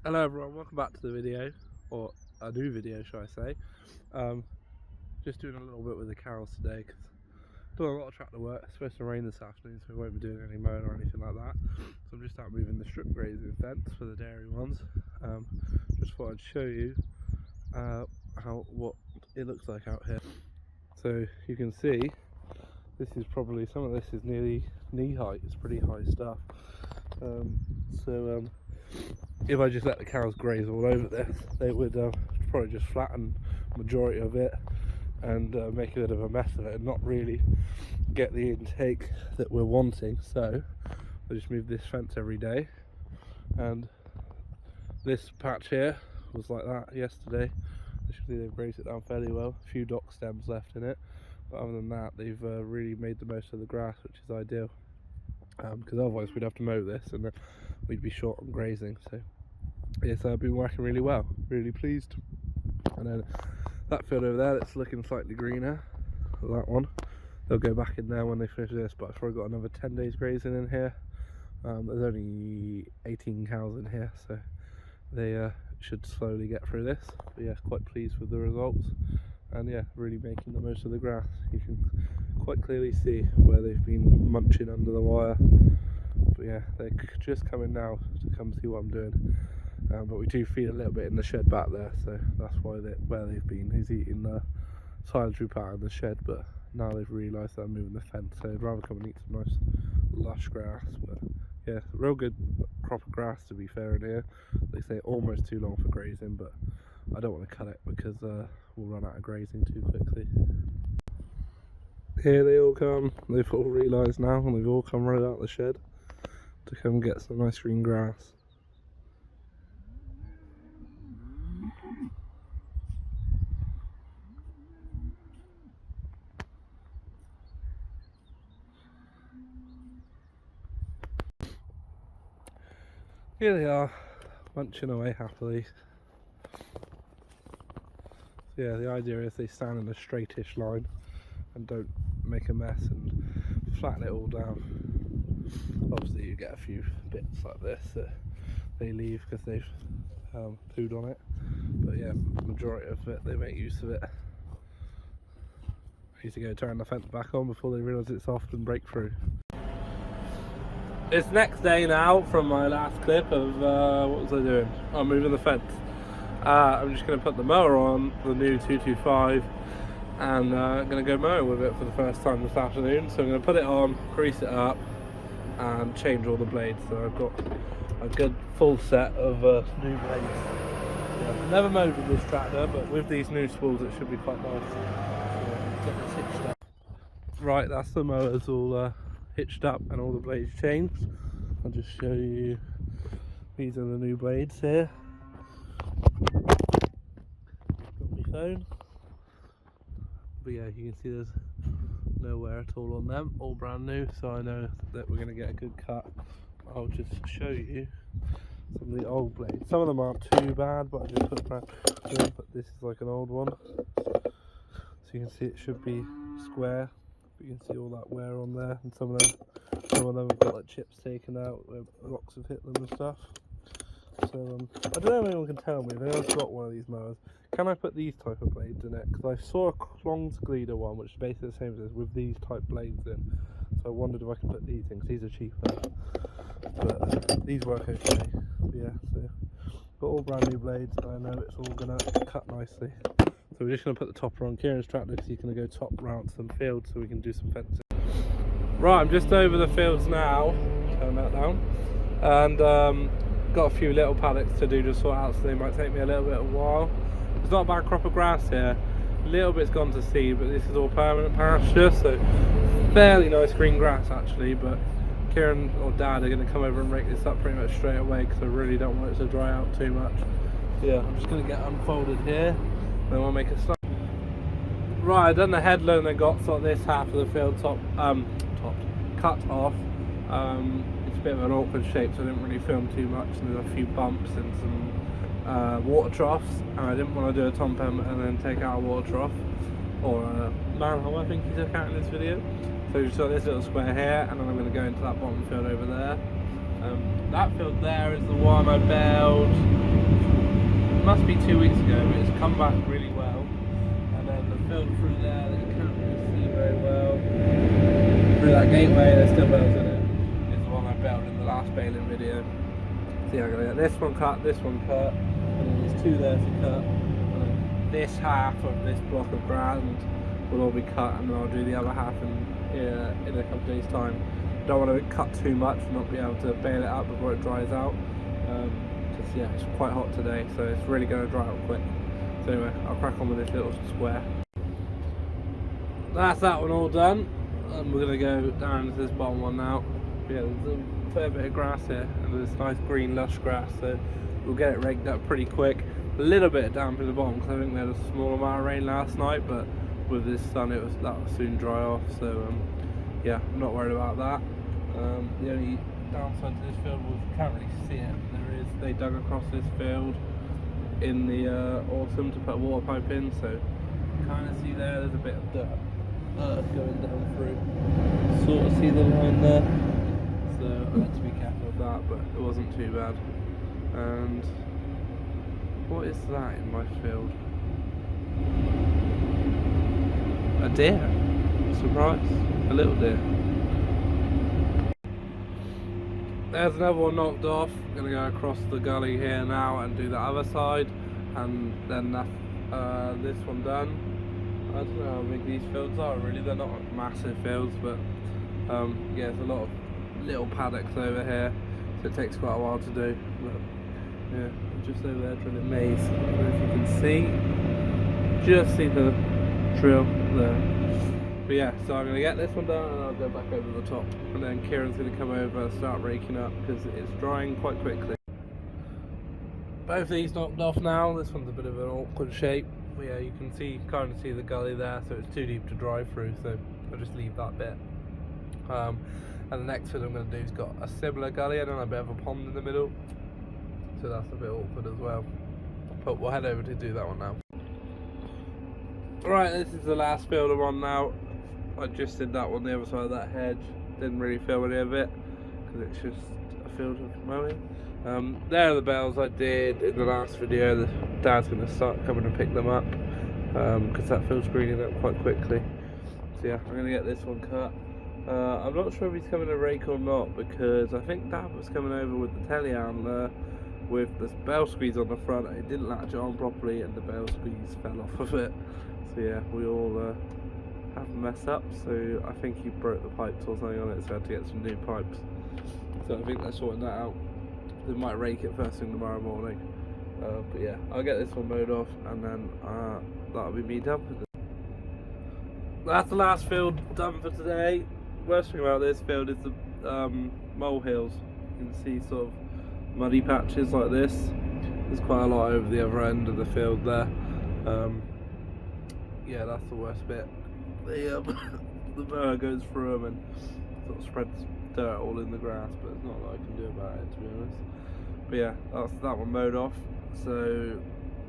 Hello everyone, welcome back to the video, or a new video should I say. Just doing a little bit with the cows today because I've done a lot of tractor work. It's supposed to rain this afternoon, so we won't be doing any mowing or anything like that. So I'm just out moving the strip grazing fence for the dairy ones. Just thought I'd show you what it looks like out here. So you can see this is probably, some of this is nearly knee height. It's pretty high stuff. If I just let the cows graze all over this, they would probably just flatten the majority of it and make a bit of a mess of it and not really get the intake that we're wanting. So I just move this fence every day, and this patch here was like that yesterday. Actually, they've grazed it down fairly well. A few dock stems left in it, but other than that, they've really made the most of the grass, which is ideal. Because otherwise we'd have to mow this and we'd be short on grazing. So it's been working really well, really pleased. And then that field over there that's looking slightly greener, that one, they'll go back in there when they finish this, but I've probably got another 10 days grazing in here. There's only 18 cows in here, so they should slowly get through this. But yeah, quite pleased with the results, and yeah, really making the most of the grass. You can quite clearly see where they've been munching under the wire, but yeah, they're just coming now to come see what I'm doing. But we do feed a little bit in the shed back there, so that's why where they've been. He's eating the silage we put out in the shed, but now they've realised that I'm moving the fence, so I'd rather come and eat some nice lush grass. But yeah, real good crop of grass to be fair in here. They say almost too long for grazing, but I don't want to cut it because we'll run out of grazing too quickly. Here they all come, they've all realised now, and they've all come right out of the shed to come get some nice green grass. Here they are, munching away happily. So yeah, the idea is they stand in a straightish line and don't make a mess and flatten it all down. Obviously you get a few bits like this that they leave because they've pooed on it, but yeah, the majority of it, they make use of it. I need to go turn the fence back on before they realise it's off and break through. It's next day now from my last clip of, what was I doing? I'm moving the fence. I'm just going to put the mower on, the new 225, and I'm going to go mow with it for the first time this afternoon. So I'm going to put it on, grease it up, and change all the blades. So I've got a good full set of new blades. Yeah, I've never mowed with this tractor, but with these new spools it should be quite nice. Get this hitched up. Right, that's the mowers all hitched up and all the blades changed. I'll just show you, these are the new blades here. Got my phone, but yeah, you can see there's no wear at all on them, all brand new, so I know that we're going to get a good cut. I'll just show you some of the old blades. Some of them aren't too bad, but I just put brand new, but this is like an old one, so you can see it should be square. But you can see all that wear on there, and some of them have got like chips taken out where rocks have hit them and stuff. So I don't know if anyone can tell me if anyone's got one of these mowers, can I put these type of blades in it? Because I saw a Klonsglider one which is basically the same as this with these type blades in, so I wondered if I could put these in because these are cheaper, but these work okay. But yeah, so got all brand new blades, and I know it's all going to cut nicely. So we're just going to put the topper on Kieran's tractor because he's going to go top round some fields so we can do some fencing. Right, I'm just over the fields now, turn that down, and got a few little paddocks to do to sort out, so they might take me a little bit of a while. There's not a bad crop of grass here, a little bit's gone to seed, but this is all permanent pasture, so fairly nice green grass actually. But Kieran or Dad are going to come over and rake this up pretty much straight away because I really don't want it to dry out too much. Yeah, I'm just going to get unfolded here. Then we'll make a start. Right, I've done the headland and got sort of this half of the field cut off. It's a bit of an awkward shape, so I didn't really film too much. And there's a few bumps and some water troughs, and I didn't want to do a tom pen and then take out a water trough or a manhole, I think he took out in this video. So you saw this little square here, and then I'm going to go into that bottom field over there. That field there is the one I baled must be 2 weeks ago, but it's come back really well. And then the field through there that you can't really see very well, through that gateway, there's still bales in it. It's the one I baled in the last baling video. So yeah, I'm gonna get this one cut, and then there's 2 there to cut. And then this half of this block of ground will all be cut, and then I'll do the other half in a couple of days' time. Don't want to cut too much and not be able to bale it up before it dries out. Because yeah, it's quite hot today, so it's really going to dry out quick. So anyway, I'll crack on with this little square. That's that one all done, and we're going to go down to this bottom one now. Yeah, there's a fair bit of grass here, and there's nice green lush grass, so we'll get it raked up pretty quick. A little bit of damp in the bottom because I think we had a small amount of rain last night, but with this sun that will soon dry off, so yeah, I'm not worried about that. The only downside to this field was you can't really see it. They dug across this field in the autumn to put a water pipe in, so you kind of see there's a bit of dirt going down through. Sort of see the line there, so I had to be careful of that, but it wasn't too bad. And what is that in my field? A deer. Surprise. A little deer. There's another one knocked off. I'm going to go across the gully here now and do the other side, and then this one done. I don't know how big these fields are really, they're not massive fields, but yeah, there's a lot of little paddocks over here, so it takes quite a while to do. But yeah, I'm just over there drilling maize. I don't know if you can see, just see the drill there. But yeah, so I'm going to get this one done and I'll go back over the top, and then Kieran's going to come over and start raking up because it's drying quite quickly. Both of these knocked off now. This one's a bit of an awkward shape, but yeah, you can kind of see the gully there, so it's too deep to drive through, so I'll just leave that bit. And the next thing I'm going to do is got a similar gully and then a bit of a pond in the middle, so that's a bit awkward as well, but we'll head over to do that one now. Right, this is the last field I'm on now. I just did that one the other side of that hedge, didn't really film any of it because it's just a field of mowing. There are the bales I did in the last video. The Dad's going to start coming and pick them up because that field's greening up quite quickly. So yeah, I'm going to get this one cut. I'm not sure if he's coming to rake or not, because I think Dad was coming over with the telehandler with the bale squeeze on the front. It didn't latch it on properly and the bale squeeze fell off of it. So yeah, we all have a mess up, so I think he broke the pipes or something on it, so I had to get some new pipes. So I think they're sorting that out. They might rake it first thing tomorrow morning. But yeah, I'll get this one mowed off, and then that'll be me done with it. That's the last field done for today. Worst thing about this field is the molehills. You can see sort of muddy patches like this. There's quite a lot over the other end of the field there. Yeah, that's the worst bit. The mower goes through them and sort of spreads dirt all in the grass, but there's not a lot I can do about it, to be honest. But yeah, that's that one mowed off. So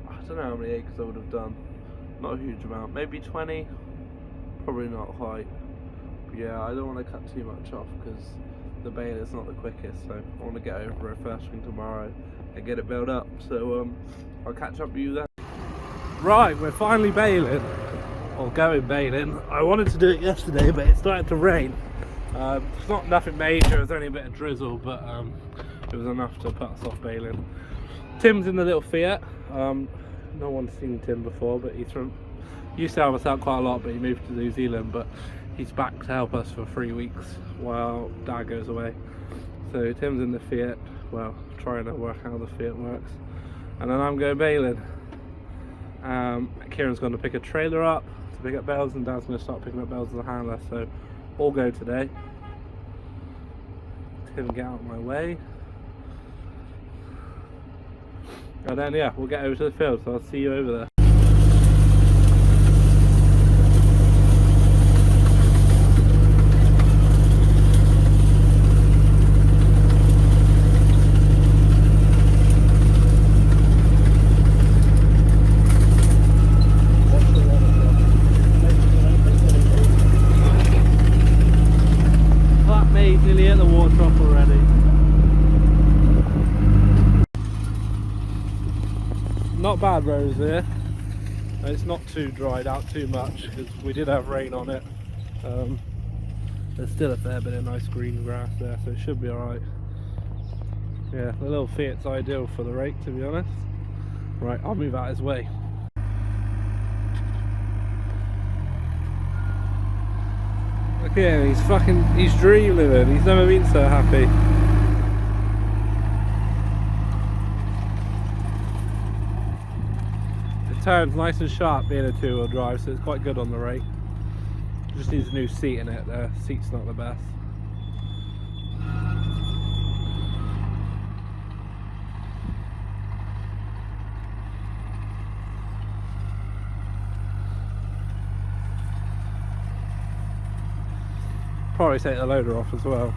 I don't know how many acres I would have done. Not a huge amount, maybe 20. Probably not quite. But yeah, I don't want to cut too much off because the baler's not the quickest, so I want to get over it first thing tomorrow and get it built up. So I'll catch up with you then. Right, we're finally baling, or going baling. I wanted to do it yesterday, but it started to rain. It's not nothing major, it was only a bit of drizzle, but it was enough to put us off baling. Tim's in the little Fiat. No one's seen Tim before, but he's used to help us out quite a lot, but he moved to New Zealand, but he's back to help us for 3 weeks while Dad goes away. So Tim's in the Fiat, well, trying to work out how the Fiat works, and then I'm going baling. Kieran's going to pick a trailer up to pick up bales, and Dad's going to start picking up bales as a handler, so all go today. Tim, get out of my way. And then yeah, we'll get over to the field, so I'll see you over there. Nearly at the water trough already. not bad rows here. It's not too dried out too much because we did have rain on it. There's still a fair bit of nice green grass there, so it should be alright. Yeah, the little Fiat's ideal for the rake, to be honest. Right, I'll move out his way. Look at him, he's dream living. He's never been so happy. It turns nice and sharp being a two-wheel drive, so it's quite good on the rake. Just needs a new seat in it. The seat's not the best. Probably take the loader off as well.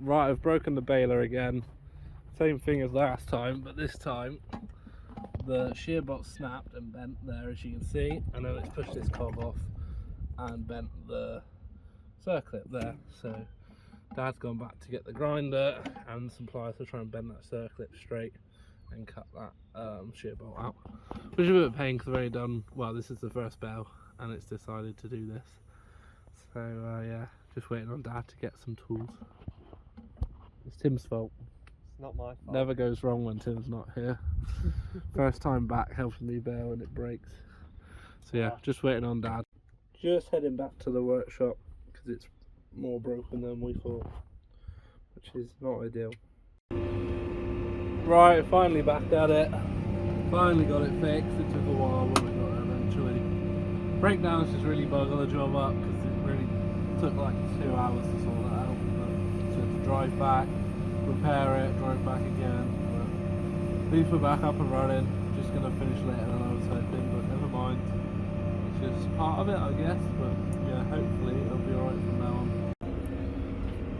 Right, I've broken the baler again. Same thing as last time, but this time the shear bolt snapped and bent there, as you can see, and then it's pushed this cob off and bent the circlip there. So Dad's gone back to get the grinder and some pliers to try and bend that circlip straight and cut that shear bolt out, which is a bit of a pain because I've already done, well, this is the first bale and it's decided to do this. So yeah, just waiting on Dad to get some tools. It's Tim's fault. It's not my fault. Never goes wrong when Tim's not here. First time back helping me bale and it breaks. So yeah, just waiting on Dad. Just heading back to the workshop because it's more broken than we thought, which is not ideal. Right, finally back at it. Finally got it fixed. It took a while, but we got it eventually. Breakdowns just really bug the job up because it really took like 2 hours to sort that out. So to drive back, repair it, drive back again. But at least we're back up and running. Just gonna finish later than I was hoping, but never mind. It's just part of it, I guess. But yeah, hopefully it'll be alright from now on.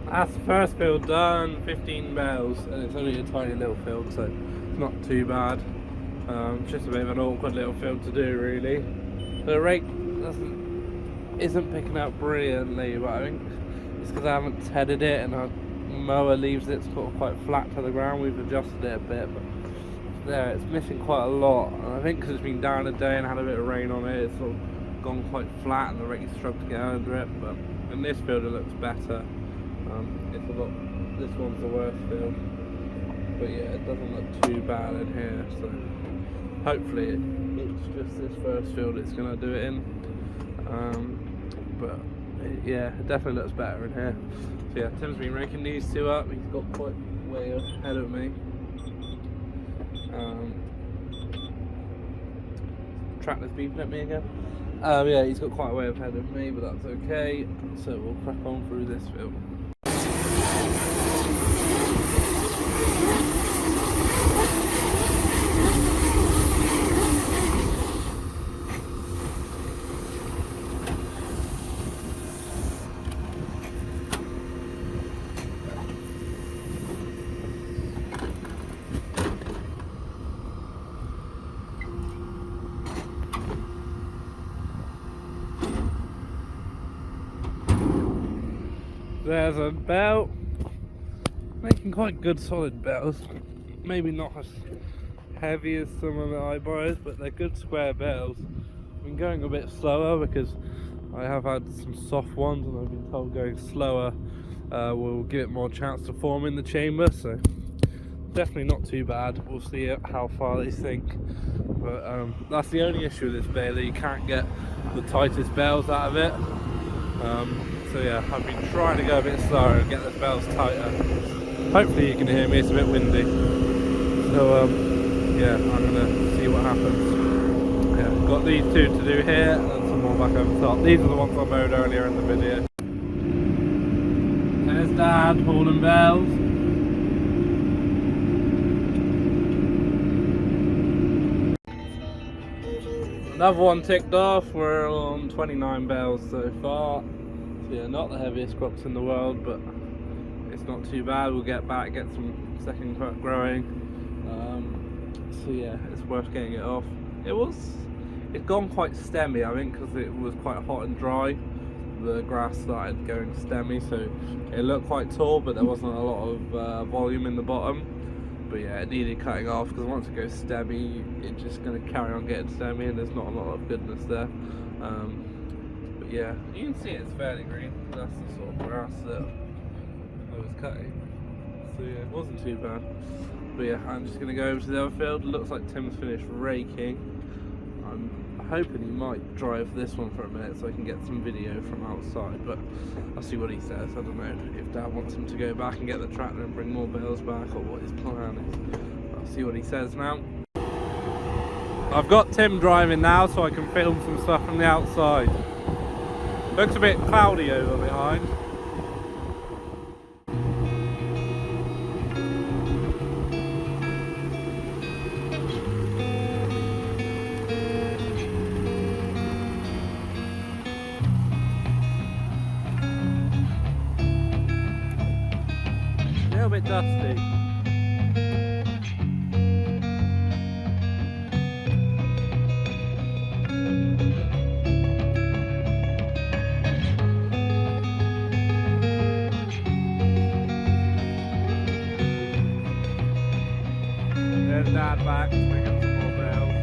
That's the first field done, 15 bales, and it's only a tiny little field, so it's not too bad. Just a bit of an awkward little field to do, really. The rake isn't picking out brilliantly, but I think it's because I haven't tedded it, and our mower leaves it sort of quite flat to the ground. We've adjusted it a bit, but there, it's missing quite a lot. And I think because it's been down a day and had a bit of rain on it, it's sort of gone quite flat, and the rake's struggled to get under it. But in this field, it looks better. It's a lot. This one's the worst field, but yeah, it doesn't look too bad in here. So hopefully, it's just this first field it's gonna do it in. But yeah, it definitely looks better in here. So yeah, Tim's been raking these two up. He's got quite way ahead of me. Tractor's beeping at me again. Yeah, he's got quite a way ahead of me, but that's okay. So we'll crack on through this field. There's a bale, making quite good solid bales, maybe not as heavy as some of the Ibios, but they're good square bales. I've been going a bit slower because I have had some soft ones, and I've been told going slower will give it more chance to form in the chamber, so definitely not too bad. We'll see how far they sink, but that's the only issue with this baler. You can't get the tightest bales out of it. So yeah, I've been trying to go a bit slower and get the bales tighter. Hopefully you can hear me, it's a bit windy. So yeah, I'm gonna see what happens. Yeah, got these two to do here and some more back over the top. These are the ones I mowed earlier in the video. There's Dad hauling bales. Another one ticked off. We're on 29 bales so far. So yeah, not the heaviest crops in the world, but it's not too bad. We'll get back, get some second crop growing. So yeah, it's worth getting it off. It was It's gone quite stemmy, I think, because it was quite hot and dry. The grass started going stemmy, so it looked quite tall, but there wasn't a lot of volume in the bottom. But yeah, it needed cutting off, because once it goes stemmy, it's just going to carry on getting stemmy, and there's not a lot of goodness there. But yeah, you can see it's fairly green. That's the sort of grass that I was cutting. So yeah, it wasn't too bad. But yeah, I'm just going to go over to the other field. It looks like Tim's finished raking. I'm hoping he might drive this one for a minute so I can get some video from outside, but I'll see what he says. I don't know if Dad wants him to go back and get the tractor and bring more bales back, or what his plan is. I'll see what he says now. I've got Tim driving now so I can film some stuff from the outside. Looks a bit cloudy over behind. A little bit dusty. There's Dad back, bringing some more bales.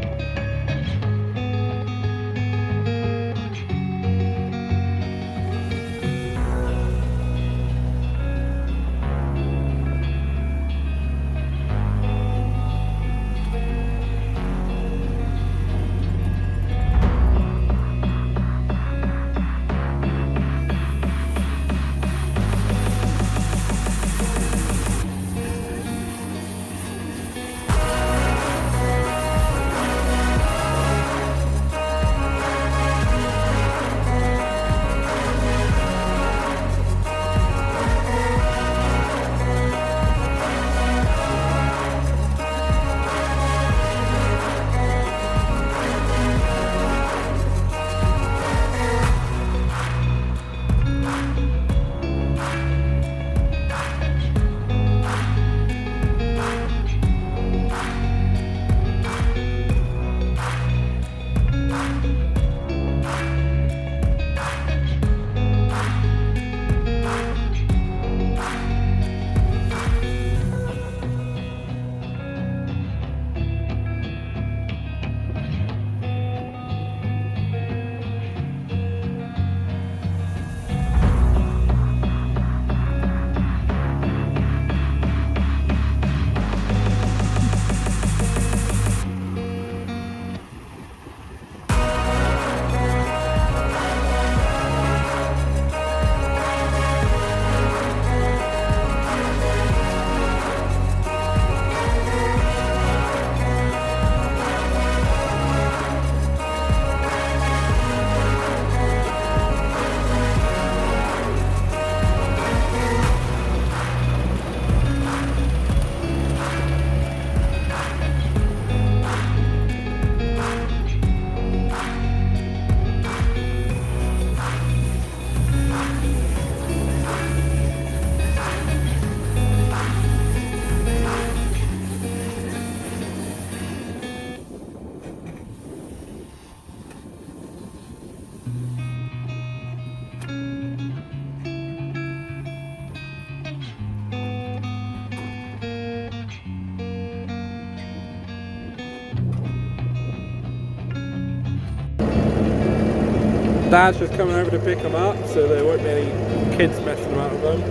Dad's just coming over to pick them up, so there won't be any kids messing about with them.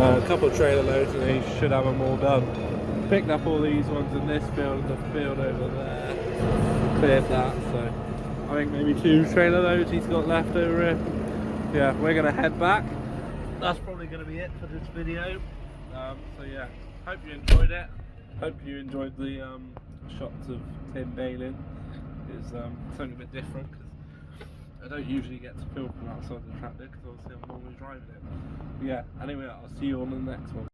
A couple of trailer loads and he should have them all done. Picked up all these ones in this field and the field over there. Cleared that, so I think maybe 2 trailer loads he's got left over here. Yeah, we're going to head back. That's probably going to be it for this video. So yeah, hope you enjoyed it. Hope you enjoyed the shots of Tim baling. It's something a bit different, because I don't usually get to film from outside the tractor, because obviously I'm normally driving it. But yeah, anyway, I'll see you on the next one.